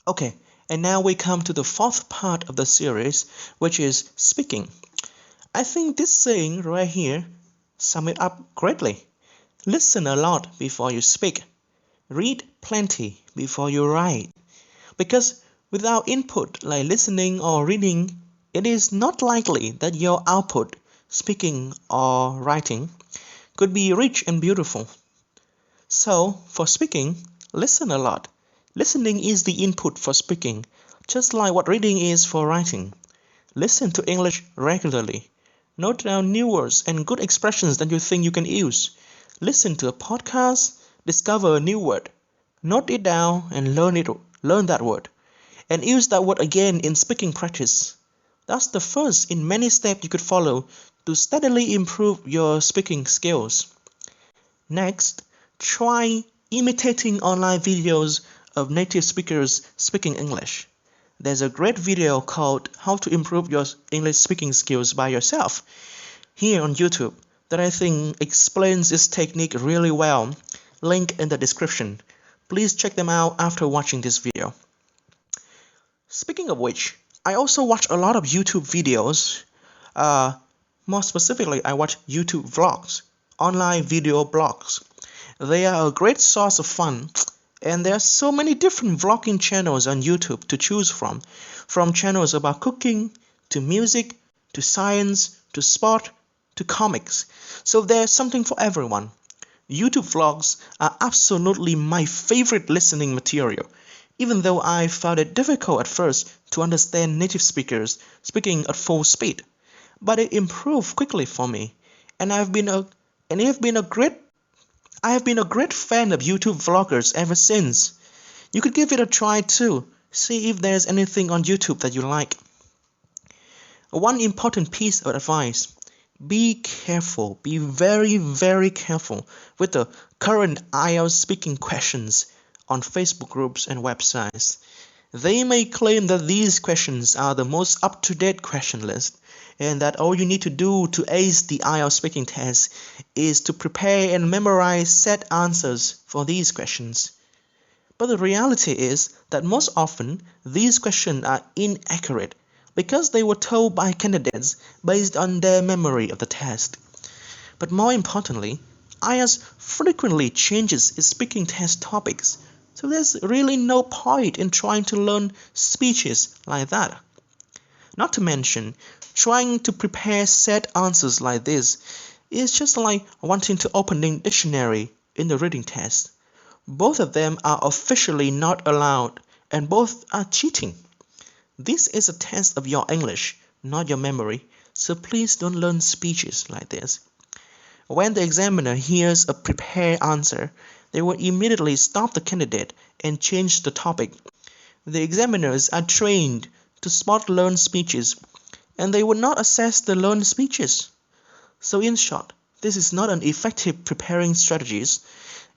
Okay, and now we come to the fourth part of the series, which is speaking. I think this saying right here sums it up greatly. Listen a lot before you speak. Read plenty before you write. Because without input like listening or reading, it is not likely that your output, speaking or writing, could be rich and beautiful. So, for speaking, listen a lot. Listening is the input for speaking, just like what reading is for writing. Listen to English regularly. Note down new words and good expressions that you think you can use. Listen to a podcast, discover a new word. Note it down and learn that word. And use that word again in speaking practice. That's the first in many steps you could follow to steadily improve your speaking skills. Next, try imitating online videos of native speakers speaking English. There's a great video called How to Improve Your English Speaking Skills by Yourself here on YouTube that I think explains this technique really well. Link in the description. Please check them out after watching this video. Speaking of which, I also watch a lot of YouTube videos. More specifically, I watch YouTube vlogs, online video blogs. They are a great source of fun, and there are so many different vlogging channels on YouTube to choose from channels about cooking, to music, to science, to sport, to comics. So there's something for everyone. YouTube vlogs are absolutely my favorite listening material, even though I found it difficult at first to understand native speakers speaking at full speed. But it improved quickly for me, and I have been a great fan of YouTube vloggers ever since. You could give it a try too. See if there's anything on YouTube that you like. One important piece of advice: be careful, be very, very careful with the current IELTS speaking questions on Facebook groups and websites. They may claim that these questions are the most up-to-date question list, and that all you need to do to ace the IELTS speaking test is to prepare and memorize set answers for these questions. But the reality is that most often these questions are inaccurate because they were told by candidates based on their memory of the test. But more importantly, IELTS frequently changes its speaking test topics, so there's really no point in trying to learn speeches like that. Not to mention, trying to prepare set answers like this is just like wanting to open a dictionary in the reading test. Both of them are officially not allowed, and both are cheating. This is a test of your English, not your memory, so please don't learn speeches like this. When the examiner hears a prepared answer, they will immediately stop the candidate and change the topic. The examiners are trained to spot learned speeches, and they will not assess the learned speeches. So in short, this is not an effective preparing strategy,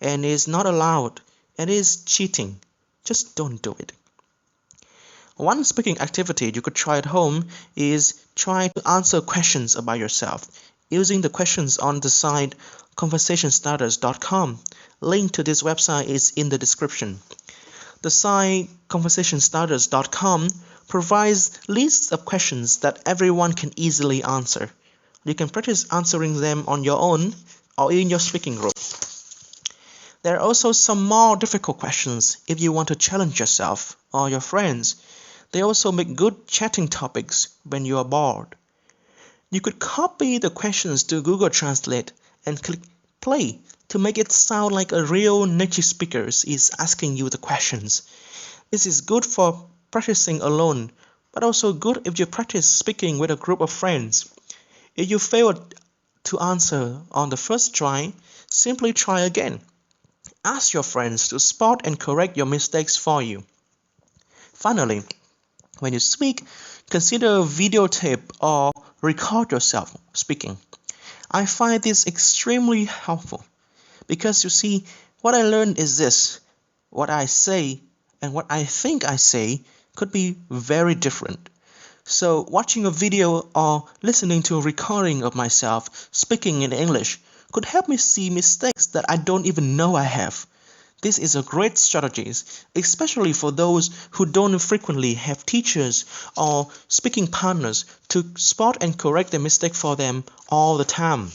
and is not allowed, and is cheating. Just don't do it. One speaking activity you could try at home is try to answer questions about yourself using the questions on the site conversationstarters.com. Link to this website is in the description. The site conversationstarters.com provides lists of questions that everyone can easily answer. You can practice answering them on your own or in your speaking group. There are also some more difficult questions if you want to challenge yourself or your friends. They also make good chatting topics when you are bored. You could copy the questions to Google Translate and click play to make it sound like a real native speaker is asking you the questions. This is good for practicing alone, but also good if you practice speaking with a group of friends. If you fail to answer on the first try, simply try again. Ask your friends to spot and correct your mistakes for you. Finally, when you speak, consider videotape or record yourself speaking. I find this extremely helpful because you see, what I learned is this: what I say and what I think I say could be very different. So watching a video or listening to a recording of myself speaking in English could help me see mistakes that I don't even know I have. This is a great strategy, especially for those who don't frequently have teachers or speaking partners to spot and correct their mistake for them all the time.